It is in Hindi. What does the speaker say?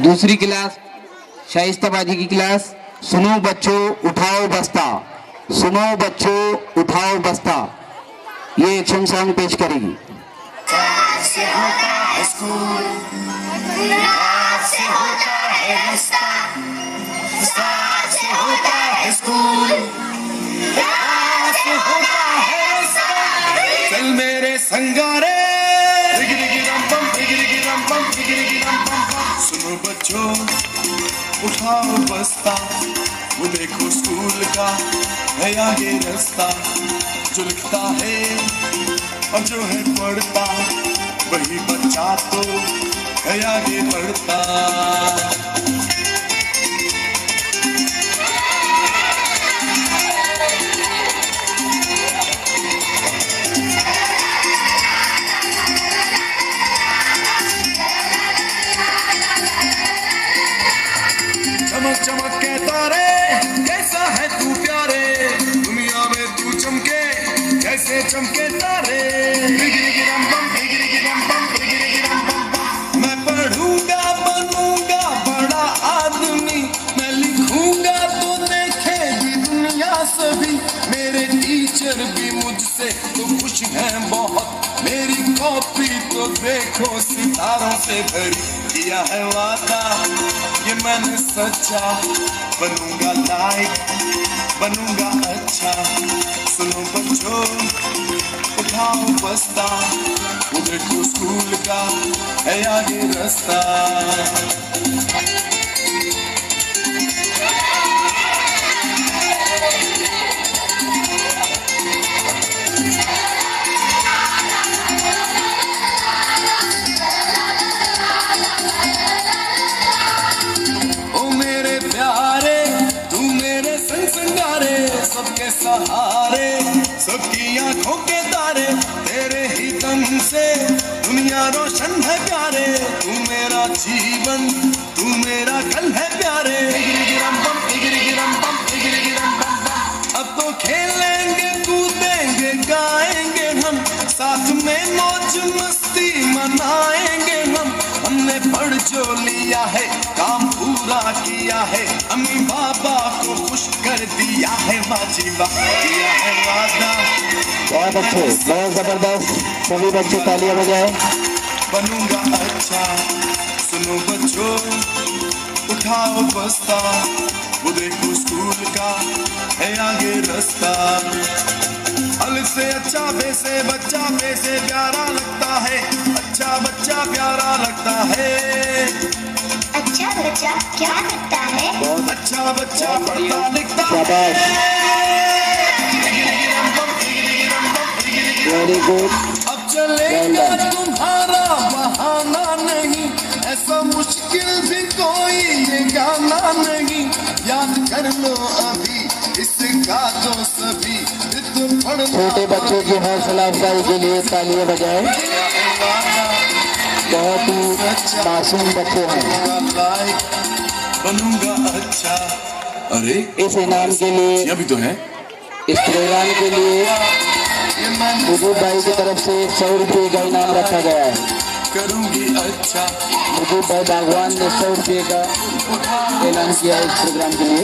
दूसरी क्लास शाइस्ताबाजी की क्लास। सुनो बच्चों उठाओ बस्ता, सुनो बच्चों उठाओ बस्ता, ये एक्शन सॉन्ग पेश करेगी। से होता है स्कूल, से होता है रास्ता, से होता है स्कूल, से होता है रास्ता। चल मेरे संगारे, सुनो बच्चों उठाओ बस्ता, वो देखो स्कूल का है आगे रास्ता, जो लिखता है और जो है पढ़ता, वही बच्चा तो है आगे बढ़ता। चमक चमक के तारे, कैसा है तू प्यारे, दुनिया में तू चमके कैसे चमके तारे। मैं पढ़ूंगा बनूंगा बड़ा आदमी, मैं लिखूंगा तो देखेगी दुनिया सभी। मेरे टीचर भी मुझसे तो खुश हैं बहुत, मेरी कॉपी तो देखो सितारों से भरी। किया है वादा ये मैंने सच्चा, बनूंगा लाइक बनूंगा अच्छा। सुनो बच्चों उठाओ बस्ता, वो देखो स्कूल का है आगे रास्ता। सबके सहारे, सबकी आंखों के तारे, तेरे ही दम से दुनिया रोशन है प्यारे। तू मेरा जीवन तू मेरा कल है प्यारे। अब तो खेलेंगे कूदेंगे गाएंगे हम, साथ में मौज मस्ती मनाएंगे हम। हमने पढ़ जो लिया है काम पूरा किया है, अम्मी बाबा को खुश कर दिया है, माजीवा किया है वादा। बहुत अच्छे, बहुत जबरदस्त, सभी बच्चे तालियां बजाएं। बनूंगा अच्छा, सुनो बच्चों उठाओ बस्ता, वो देखो स्कूल का है आगे रास्ता। अल से अच्छा बे से बच्चा बे से प्यारा लगता है, अच्छा बच्चा प्यारा लगता है। अच्छा बच्चा क्या करता है? बहुत अच्छा बच्चा पढ़ता लिखता है। Very good. अब चलेगा तुम्हारा बहाना नहीं, ऐसा मुश्किल भी कोई ये गाना नहीं। याद कर लो अभी इसका तो सभी, छोटे बच्चों की हौसला अफजाई के लिए तालियां बजाएं। बहुत ही मासूम बच्चे हैं। बनूंगा अच्छा। अरे इस इनाम के लिए अभी तो है, इस प्रोग्राम के लिए मुझे भाई की तरफ से 100 रुपये का इनाम रखा गया है। करूंगी अच्छा। मुझे भाई भगवान ने 100 रुपये का ऐलान किया है इस प्रोग्राम के लिए।